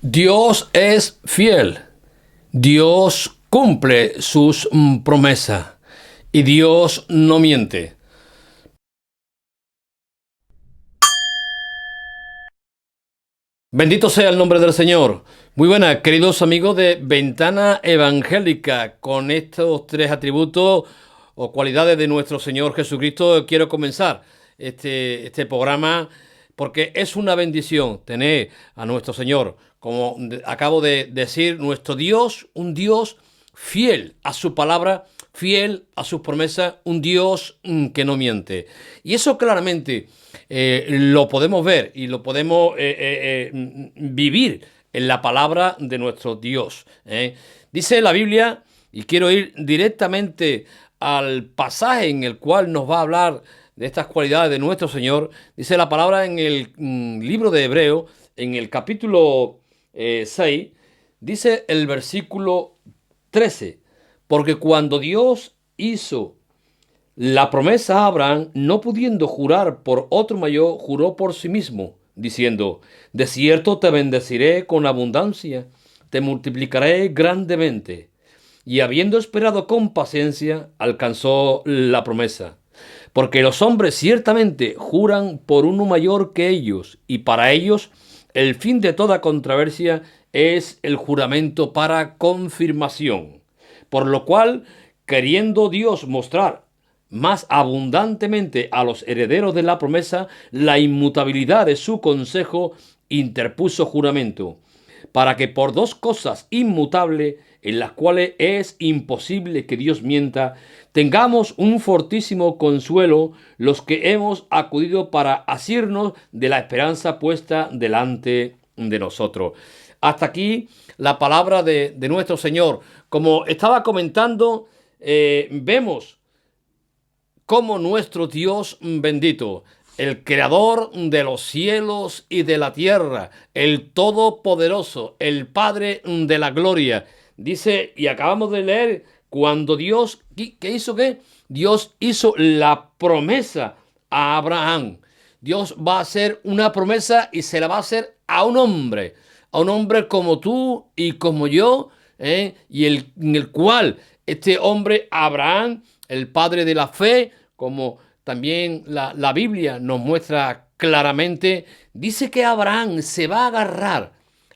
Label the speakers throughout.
Speaker 1: Dios es fiel. Dios cumple sus promesas y Dios no miente. Bendito sea el nombre del Señor. Muy buenas, queridos amigos de Ventana Evangélica. Con estos tres atributos o cualidades de nuestro Señor Jesucristo quiero comenzar este programa porque es una bendición tener a nuestro Señor, como acabo de decir, nuestro Dios, un Dios fiel a su palabra, fiel a sus promesas, un Dios que no miente. Y eso claramente lo podemos ver y lo podemos vivir en la palabra de nuestro Dios. Dice la Biblia, y quiero ir directamente al pasaje en el cual nos va a hablar de estas cualidades de nuestro Señor. Dice la palabra en el libro de Hebreo, en el capítulo 6, dice el versículo 13, porque cuando Dios hizo la promesa a Abraham, no pudiendo jurar por otro mayor, juró por sí mismo, diciendo: de cierto te bendeciré con abundancia, te multiplicaré grandemente. Y habiendo esperado con paciencia, alcanzó la promesa. Porque los hombres ciertamente juran por uno mayor que ellos, y para ellos el fin de toda controversia es el juramento para confirmación. Por lo cual, queriendo Dios mostrar más abundantemente a los herederos de la promesa la inmutabilidad de su consejo, interpuso juramento, para que por dos cosas inmutables, en las cuales es imposible que Dios mienta, tengamos un fortísimo consuelo los que hemos acudido para asirnos de la esperanza puesta delante de nosotros. Hasta aquí la palabra de nuestro Señor. Como estaba comentando, vemos cómo nuestro Dios bendito, el creador de los cielos y de la tierra, el todopoderoso, el Padre de la gloria, dice, y acabamos de leer, cuando Dios, ¿qué hizo qué? Dios hizo la promesa a Abraham. Dios va a hacer una promesa y se la va a hacer a un hombre como tú y como yo, y en el cual este hombre, Abraham, el padre de la fe, como también la Biblia nos muestra claramente, dice que Abraham se va a agarrar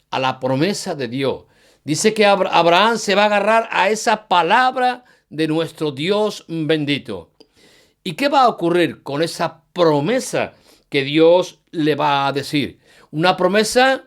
Speaker 1: a la promesa de Dios. Dice que Abraham se va a agarrar a esa palabra de nuestro Dios bendito. ¿Y qué va a ocurrir con esa promesa que Dios le va a decir? Una promesa,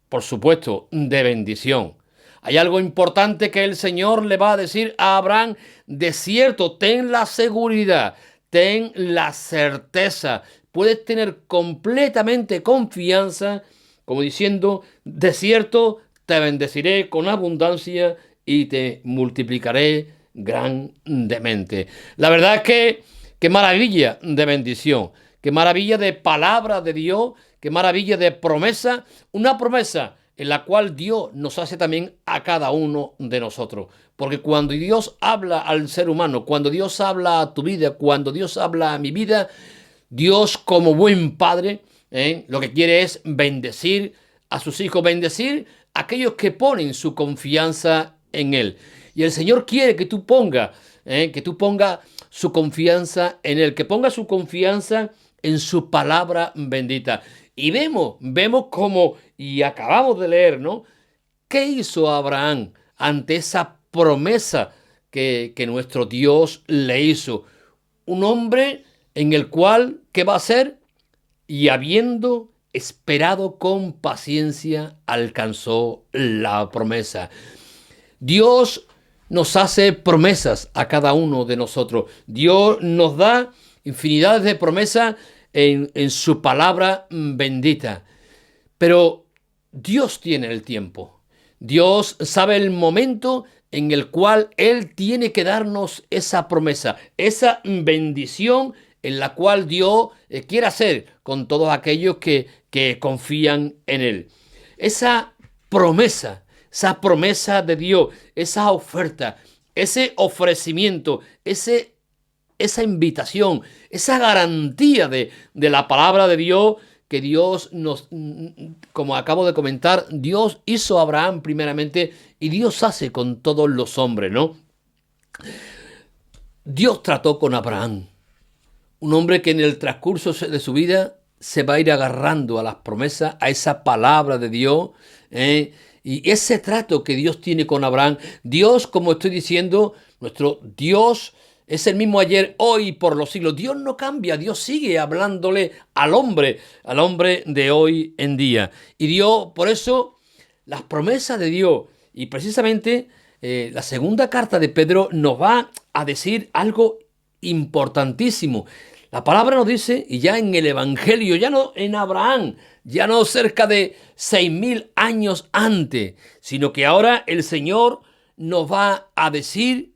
Speaker 1: por supuesto, de bendición. Hay algo importante que el Señor le va a decir a Abraham: de cierto, ten la seguridad, ten la certeza, puedes tener completamente confianza, como diciendo, de cierto, te bendeciré con abundancia y te multiplicaré grandemente. La verdad es que qué maravilla de bendición, qué maravilla de palabra de Dios, qué maravilla de promesa, una promesa en la cual Dios nos hace también a cada uno de nosotros. Porque cuando Dios habla al ser humano, cuando Dios habla a tu vida, cuando Dios habla a mi vida, Dios, como buen padre, lo que quiere es bendecir a sus hijos, bendecir a aquellos que ponen su confianza en Él. Y el Señor quiere que tú pongas su confianza en Él, que ponga su confianza en su palabra bendita. Y vemos cómo, y acabamos de leer, ¿no? ¿Qué hizo Abraham ante esa promesa que nuestro Dios le hizo? Un hombre en el cual, ¿qué va a hacer? Y habiendo esperado con paciencia, alcanzó la promesa. Dios nos hace promesas a cada uno de nosotros. Dios nos da infinidades de promesas en su palabra bendita. Pero Dios tiene el tiempo. Dios sabe el momento en el cual Él tiene que darnos esa promesa, esa bendición en la cual Dios quiere hacer con todos aquellos que confían en Él. Esa promesa de Dios, esa oferta, ese ofrecimiento, esa invitación, esa garantía de la palabra de Dios que Dios como acabo de comentar, Dios hizo a Abraham primeramente y Dios hace con todos los hombres, ¿no? Dios trató con Abraham, un hombre que en el transcurso de su vida se va a ir agarrando a las promesas, a esa palabra de Dios, y ese trato que Dios tiene con Abraham. Dios, como estoy diciendo, nuestro Dios es el mismo ayer, hoy y por los siglos. Dios no cambia, Dios sigue hablándole al hombre de hoy en día. Y Dios, por eso, las promesas de Dios, y precisamente la segunda carta de Pedro nos va a decir algo importantísimo. La palabra nos dice, y ya en el Evangelio, ya no en Abraham, ya no cerca de 6.000 años antes, sino que ahora el Señor nos va a decir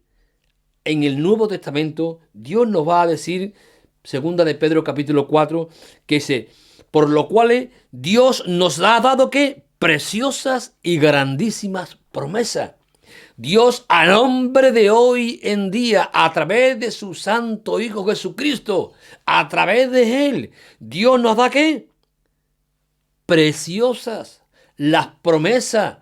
Speaker 1: en el Nuevo Testamento, Dios nos va a decir, segunda de Pedro capítulo 4, que dice, por lo cual Dios nos ha dado ¿qué? Preciosas y grandísimas promesas. Dios al hombre de hoy en día, a través de su Santo Hijo Jesucristo, a través de Él, Dios nos da ¿qué? Preciosas. Las promesas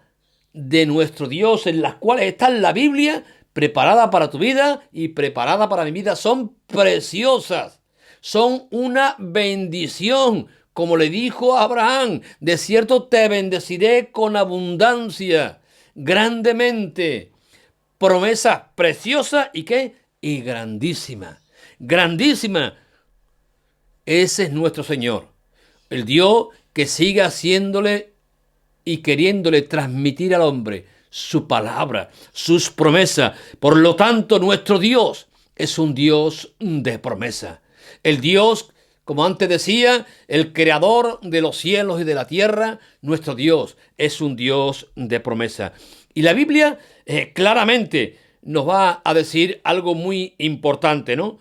Speaker 1: de nuestro Dios en las cuales está en la Biblia, preparada para tu vida y preparada para mi vida, son preciosas. Son una bendición. Como le dijo a Abraham, de cierto te bendeciré con abundancia, grandemente. Promesa preciosa y ¿qué? Y grandísima. Grandísima. Ese es nuestro Señor. El Dios que sigue haciéndole y queriéndole transmitir al hombre su palabra, sus promesas. Por lo tanto, nuestro Dios es un Dios de promesa. El Dios, como antes decía, el creador de los cielos y de la tierra, nuestro Dios es un Dios de promesa. Y la Biblia claramente nos va a decir algo muy importante, ¿no?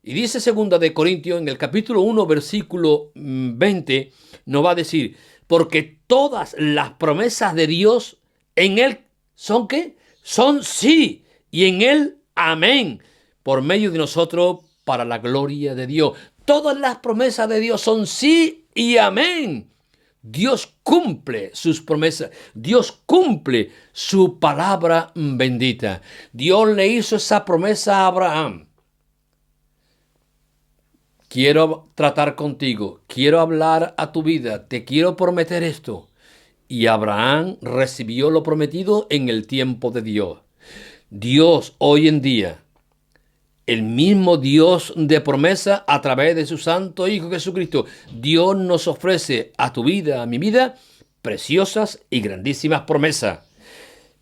Speaker 1: Y dice segunda de Corintios, en el capítulo 1, versículo 20, nos va a decir, porque todas las promesas de Dios en Él son ¿qué? Son sí, y en Él amén, por medio de nosotros para la gloria de Dios. Todas las promesas de Dios son sí y amén. Dios cumple sus promesas, Dios cumple su palabra bendita. Dios le hizo esa promesa a Abraham. Quiero tratar contigo, quiero hablar a tu vida, te quiero prometer esto. Y Abraham recibió lo prometido en el tiempo de Dios. Dios hoy en día, el mismo Dios de promesa a través de su Santo Hijo Jesucristo, Dios nos ofrece a tu vida, a mi vida, preciosas y grandísimas promesas.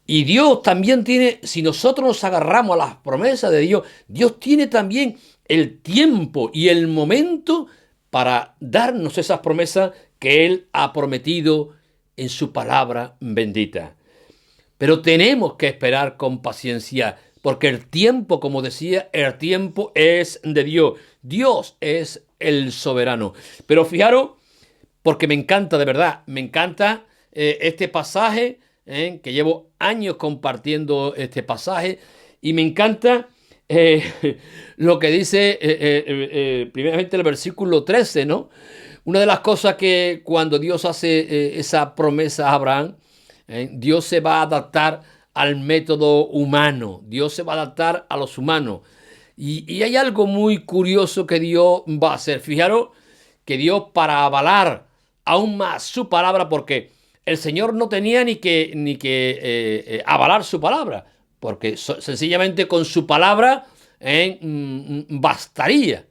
Speaker 1: Y Dios también tiene, si nosotros nos agarramos a las promesas de Dios, Dios tiene también el tiempo y el momento para darnos esas promesas que Él ha prometido en su palabra bendita. Pero tenemos que esperar con paciencia, porque el tiempo, como decía, el tiempo es de Dios. Dios es el soberano. Pero fijaros, porque me encanta, de verdad, me encanta este pasaje, que llevo años compartiendo este pasaje, y me encanta lo que dice primeramente el versículo 13, ¿no? Una de las cosas que cuando Dios hace esa promesa a Abraham, Dios se va a adaptar al método humano, Dios se va a adaptar a los humanos. Y hay algo muy curioso que Dios va a hacer. Fijaros que Dios, para avalar aún más su palabra, porque el Señor no tenía ni que avalar su palabra, porque sencillamente con su palabra bastaría.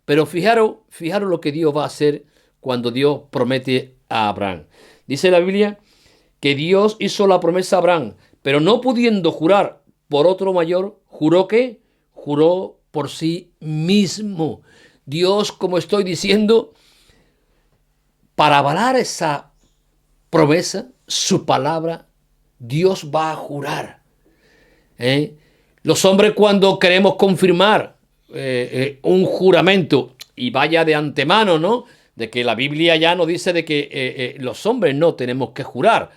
Speaker 1: Pero fijaros lo que Dios va a hacer cuando Dios promete a Abraham. Dice la Biblia que Dios hizo la promesa a Abraham, pero no pudiendo jurar por otro mayor, ¿juró qué? Juró por sí mismo. Dios, como estoy diciendo, para avalar esa promesa, su palabra, Dios va a jurar. Los hombres, cuando queremos confirmar un juramento, y vaya de antemano, ¿no? De que la Biblia ya nos dice de que los hombres no tenemos que jurar,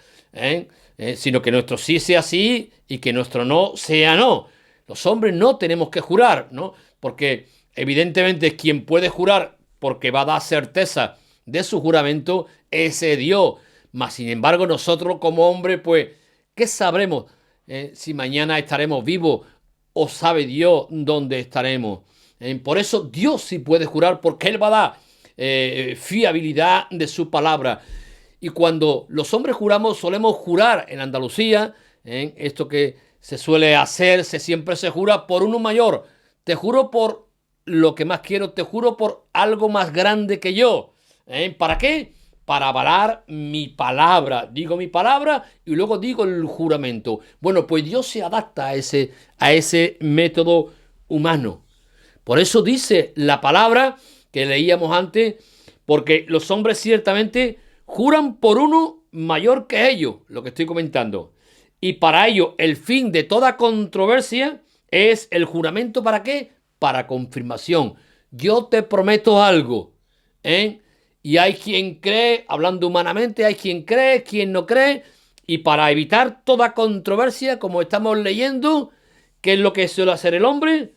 Speaker 1: sino que nuestro sí sea sí y que nuestro no sea no. Los hombres no tenemos que jurar, ¿no? Porque evidentemente quien puede jurar porque va a dar certeza de su juramento ese Dios. Mas, sin embargo, nosotros como hombres, pues, ¿qué sabremos si mañana estaremos vivos o sabe Dios dónde estaremos? Por eso Dios sí puede jurar porque Él va a dar fiabilidad de su palabra. Y cuando los hombres juramos, solemos jurar en Andalucía, esto que se suele hacer, siempre se jura por uno mayor. Te juro por lo que más quiero, te juro por algo más grande que yo. ¿Para qué? Para avalar mi palabra. Digo mi palabra y luego digo el juramento. Bueno, pues Dios se adapta a ese método humano. Por eso dice la palabra que leíamos antes, porque los hombres ciertamente juran por uno mayor que ellos, lo que estoy comentando. Y para ello, el fin de toda controversia es el juramento. ¿Para qué? Para confirmación. Yo te prometo algo, y hay quien cree, hablando humanamente, hay quien cree, quien no cree, y para evitar toda controversia, como estamos leyendo, ¿qué es lo que suele hacer el hombre?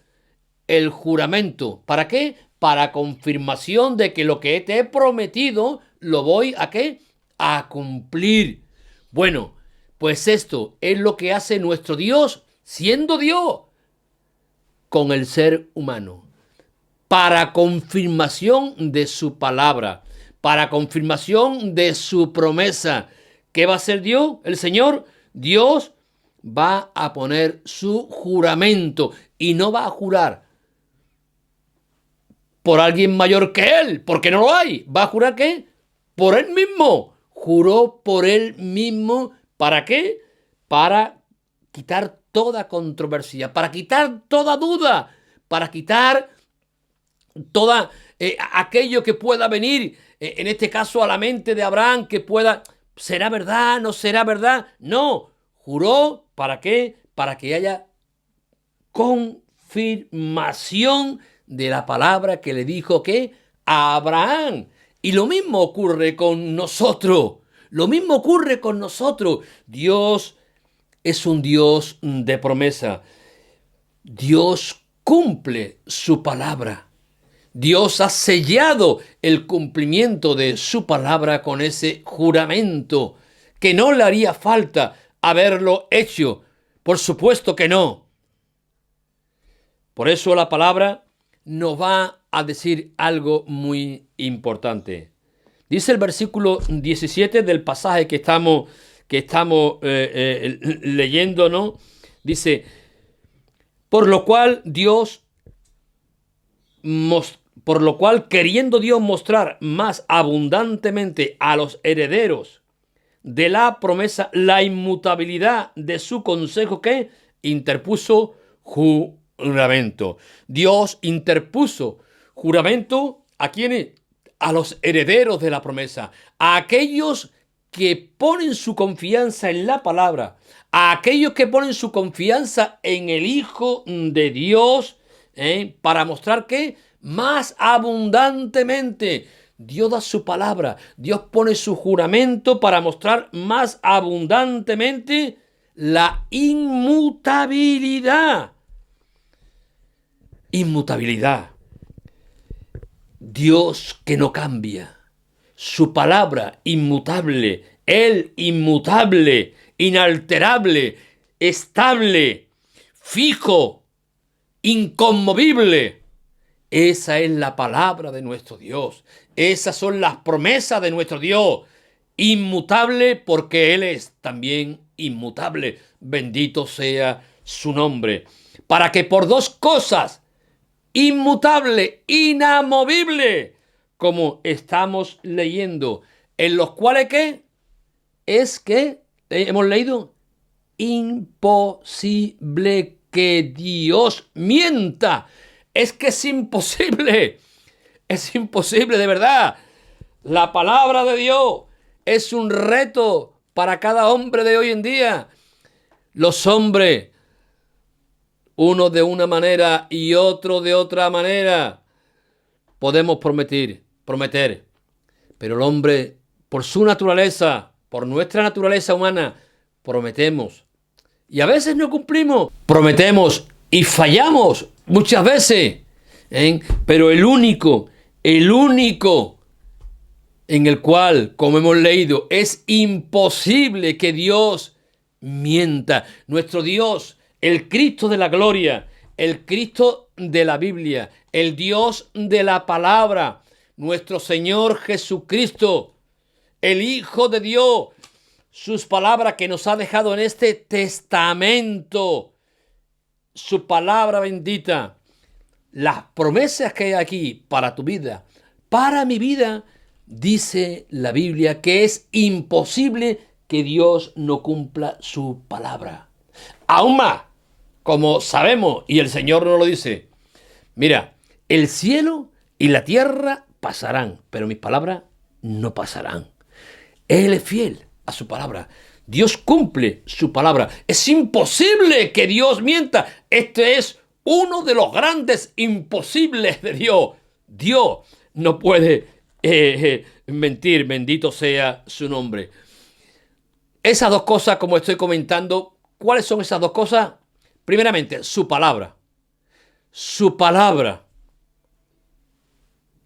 Speaker 1: El juramento. ¿Para qué? Para confirmación de que lo que te he prometido lo voy ¿a qué? A cumplir. Bueno, pues esto es lo que hace nuestro Dios, siendo Dios, con el ser humano. Para confirmación de su palabra, para confirmación de su promesa. ¿Qué va a hacer Dios? El Señor, Dios va a poner su juramento y no va a jurar por alguien mayor que él, porque no lo hay. ¿Va a jurar qué? Por él mismo. Juró por él mismo. ¿Para qué? Para quitar toda controversia, para quitar toda duda, para quitar toda aquello que pueda venir, en este caso a la mente de Abraham, que pueda, ¿será verdad? ¿No será verdad? No, juró, ¿para qué? Para que haya confirmación de la palabra que le dijo que a Abraham. Y lo mismo ocurre con nosotros. Lo mismo ocurre con nosotros. Dios es un Dios de promesa. Dios cumple su palabra. Dios ha sellado el cumplimiento de su palabra con ese juramento, que no le haría falta haberlo hecho. Por supuesto que no. Por eso la palabra nos va a decir algo muy importante. Dice el versículo 17 del pasaje que estamos leyendo, ¿no? Dice, por lo cual queriendo Dios mostrar más abundantemente a los herederos de la promesa la inmutabilidad de su consejo, que interpuso juramento. Dios interpuso juramento ¿a quiénes? A los herederos de la promesa, a aquellos que ponen su confianza en la palabra, a aquellos que ponen su confianza en el Hijo de Dios, para mostrar que más abundantemente Dios da su palabra, Dios pone su juramento para mostrar más abundantemente la inmutabilidad. Inmutabilidad. Dios que no cambia. Su palabra inmutable. Él inmutable, inalterable, estable, fijo, inconmovible. Esa es la palabra de nuestro Dios. Esas son las promesas de nuestro Dios. Inmutable porque Él es también inmutable. Bendito sea su nombre. Para que por dos cosas, inmutable, inamovible, como estamos leyendo, en los cuales ¿qué? Es que hemos leído, imposible que Dios mienta. Es que es imposible de verdad. La palabra de Dios es un reto para cada hombre de hoy en día. Los hombres, uno de una manera y otro de otra manera, podemos prometer, pero el hombre, por su naturaleza, por nuestra naturaleza humana, prometemos y a veces no cumplimos. Prometemos y fallamos muchas veces, pero el único en el cual, como hemos leído, es imposible que Dios mienta. Nuestro Dios, el Cristo de la gloria, el Cristo de la Biblia, el Dios de la palabra, nuestro Señor Jesucristo, el Hijo de Dios, sus palabras que nos ha dejado en este testamento, su palabra bendita, las promesas que hay aquí para tu vida, para mi vida, dice la Biblia que es imposible que Dios no cumpla su palabra. Aún más, como sabemos, y el Señor nos lo dice, mira, el cielo y la tierra pasarán, pero mis palabras no pasarán. Él es fiel a su palabra. Dios cumple su palabra. Es imposible que Dios mienta. Este es uno de los grandes imposibles de Dios. Dios no puede mentir. Bendito sea su nombre. Esas dos cosas, como estoy comentando, ¿cuáles son esas dos cosas? Primeramente, su palabra. Su palabra.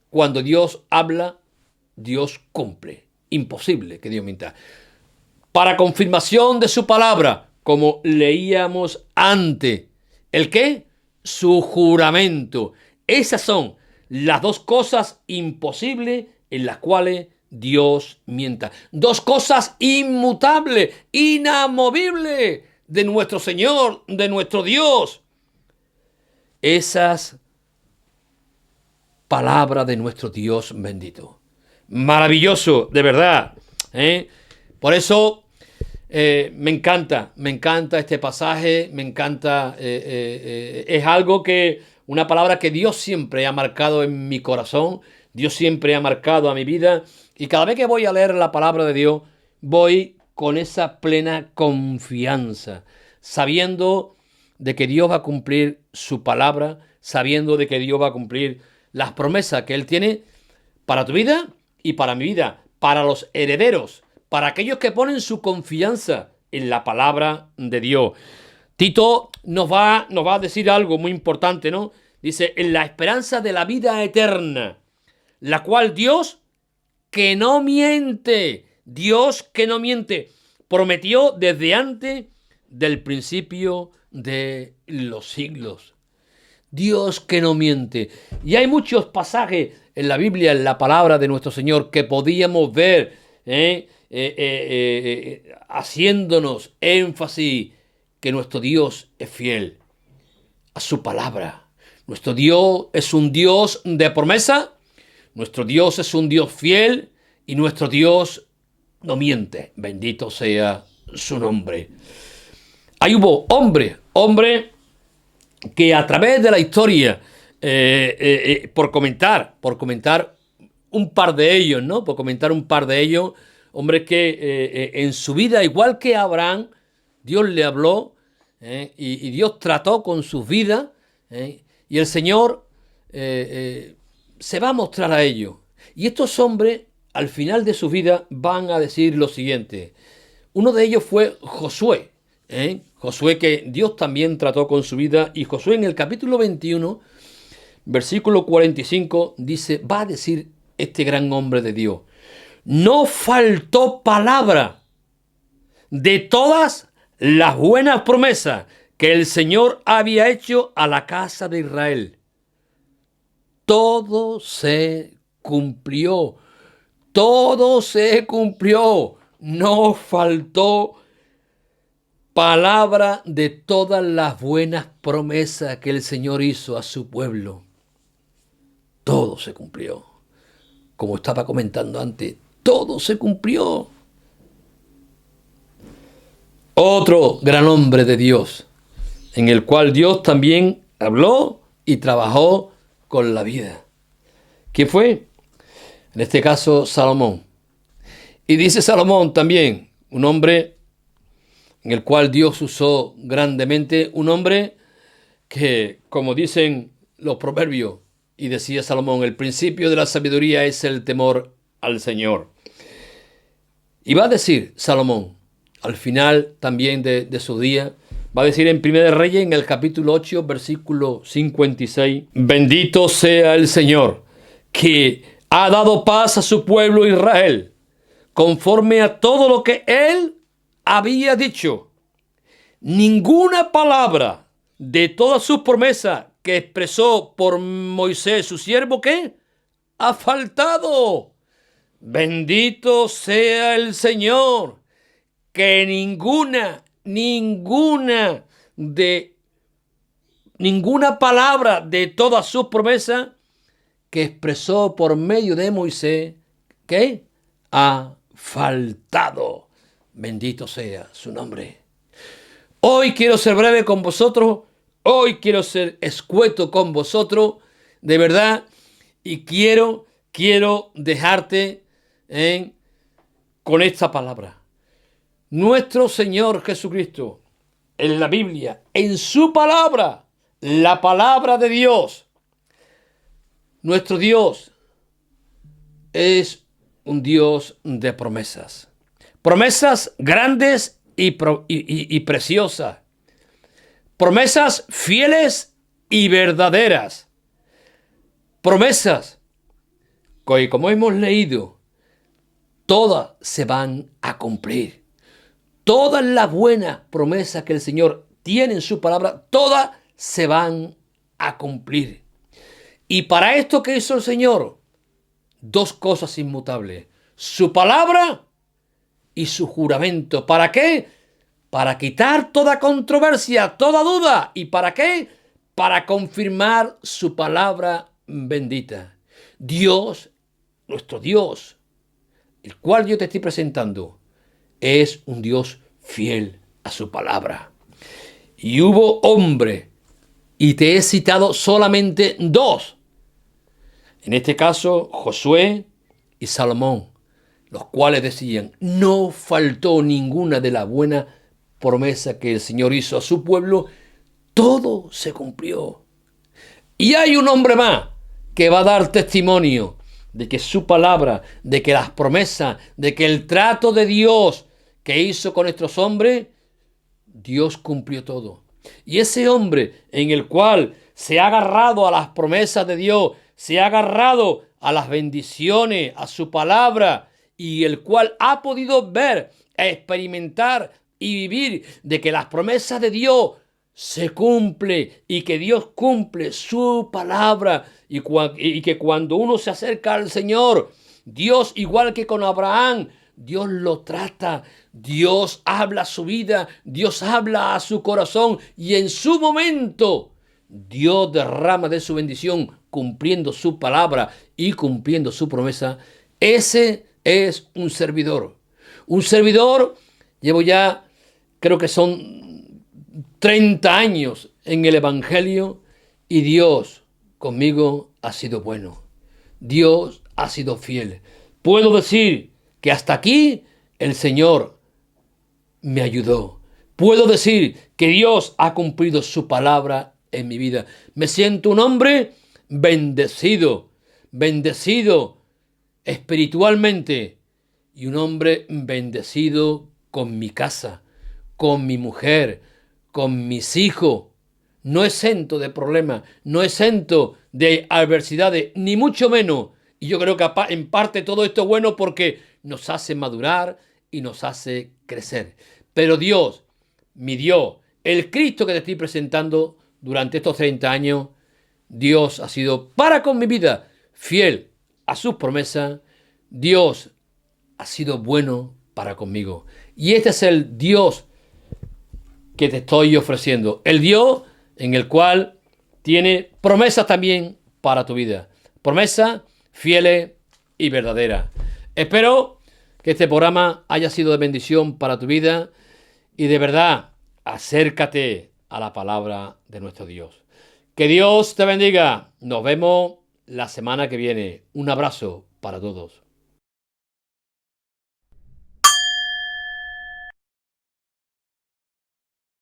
Speaker 1: Cuando Dios habla, Dios cumple. Imposible que Dios mienta. Para confirmación de su palabra, como leíamos antes. ¿El qué? Su juramento. Esas son las dos cosas imposibles en las cuales Dios mienta. Dos cosas inmutables, inamovibles de nuestro Señor, de nuestro Dios. Esas palabras de nuestro Dios bendito. Maravilloso, de verdad. Por eso me encanta este pasaje, me encanta, es algo que, una palabra que Dios siempre ha marcado en mi corazón, Dios siempre ha marcado a mi vida, y cada vez que voy a leer la palabra de Dios, voy con esa plena confianza, sabiendo de que Dios va a cumplir su palabra, sabiendo de que Dios va a cumplir las promesas que Él tiene para tu vida y para mi vida, para los herederos, para aquellos que ponen su confianza en la palabra de Dios. Tito nos va a decir algo muy importante, ¿no? Dice, en la esperanza de la vida eterna, la cual Dios, que no miente, prometió desde antes del principio de los siglos. Dios que no miente. Y hay muchos pasajes en la Biblia, en la palabra de nuestro Señor, que podíamos ver, haciéndonos énfasis que nuestro Dios es fiel a su palabra. Nuestro Dios es un Dios de promesa, nuestro Dios es un Dios fiel y nuestro Dios no miente. Bendito sea su nombre. Ahí hubo hombre que a través de la historia, por comentar un par de ellos, ¿no? Por comentar un par de ellos, hombres que en su vida, igual que Abraham, Dios le habló y Dios trató con sus vidas y el Señor se va a mostrar a ellos. Y estos hombres, al final de su vida, van a decir lo siguiente. Uno de ellos fue Josué. Josué, que Dios también trató con su vida, y Josué en el capítulo 21, versículo 45, dice, va a decir este gran hombre de Dios, no faltó palabra de todas las buenas promesas que el Señor había hecho a la casa de Israel. Todo se cumplió, no faltó palabra de todas las buenas promesas que el Señor hizo a su pueblo. Todo se cumplió. Como estaba comentando antes, todo se cumplió. Otro gran hombre de Dios, en el cual Dios también habló y trabajó con la vida. ¿Quién fue? En este caso, Salomón. Y dice Salomón también, un hombre en el cual Dios usó grandemente, un hombre que, como dicen los proverbios, y decía Salomón, el principio de la sabiduría es el temor al Señor. Y va a decir Salomón, al final también de su día, va a decir en 1 Reyes, en el capítulo 8, versículo 56, bendito sea el Señor, que ha dado paz a su pueblo Israel, conforme a todo lo que él había dicho. Ninguna palabra de todas sus promesas que expresó por Moisés, su siervo, ¿qué? Ha faltado. Bendito sea el Señor, que ninguna palabra de todas sus promesas que expresó por medio de Moisés, ¿qué? Ha faltado. Bendito sea su nombre. Hoy quiero ser breve con vosotros, hoy quiero ser escueto con vosotros, de verdad, y quiero dejarte con esta palabra. Nuestro Señor Jesucristo, en la Biblia, en su palabra, la palabra de Dios, nuestro Dios es un Dios de promesas. Promesas grandes y preciosas. Promesas fieles y verdaderas. Promesas que, como hemos leído, todas se van a cumplir. Todas las buenas promesas que el Señor tiene en su palabra, todas se van a cumplir. Y para esto que hizo el Señor, dos cosas inmutables: su palabra y su juramento. ¿Para qué? Para quitar toda controversia, toda duda. ¿Y para qué? Para confirmar su palabra bendita. Dios, nuestro Dios, el cual yo te estoy presentando, es un Dios fiel a su palabra. Y hubo hombre, y te he citado solamente dos. En este caso, Josué y Salomón, los cuales decían: no faltó ninguna de las buenas promesas que el Señor hizo a su pueblo, todo se cumplió. Y hay un hombre más que va a dar testimonio de que su palabra, de que las promesas, de que el trato de Dios que hizo con estos hombres, Dios cumplió todo. Y ese hombre en el cual se ha agarrado a las promesas de Dios, se ha agarrado a las bendiciones, a su palabra, y el cual ha podido ver, experimentar y vivir de que las promesas de Dios se cumple y que Dios cumple su palabra y que cuando uno se acerca al Señor, Dios, igual que con Abraham, Dios lo trata, Dios habla a su vida, Dios habla a su corazón y en su momento Dios derrama de su bendición cumpliendo su palabra y cumpliendo su promesa. Ese es un servidor. Un servidor, llevo ya, creo que son 30 años en el Evangelio y Dios conmigo ha sido bueno. Dios ha sido fiel. Puedo decir que hasta aquí el Señor me ayudó. Puedo decir que Dios ha cumplido su palabra en mi vida. Me siento un hombre bendecido espiritualmente y un hombre bendecido con mi casa, con mi mujer, con mis hijos. No exento de problemas, no exento de adversidades, ni mucho menos. Y yo creo que en parte todo esto es bueno porque nos hace madurar y nos hace crecer. Pero Dios, mi Dios, el Cristo que te estoy presentando durante estos 30 años, Dios ha sido para con mi vida fiel a sus promesas. Dios ha sido bueno para conmigo. Y este es el Dios que te estoy ofreciendo. El Dios en el cual tiene promesas también para tu vida. Promesas fieles y verdaderas. Espero que este programa haya sido de bendición para tu vida y de verdad acércate a la palabra de nuestro Dios. Que Dios te bendiga. Nos vemos la semana que viene. Un abrazo para todos.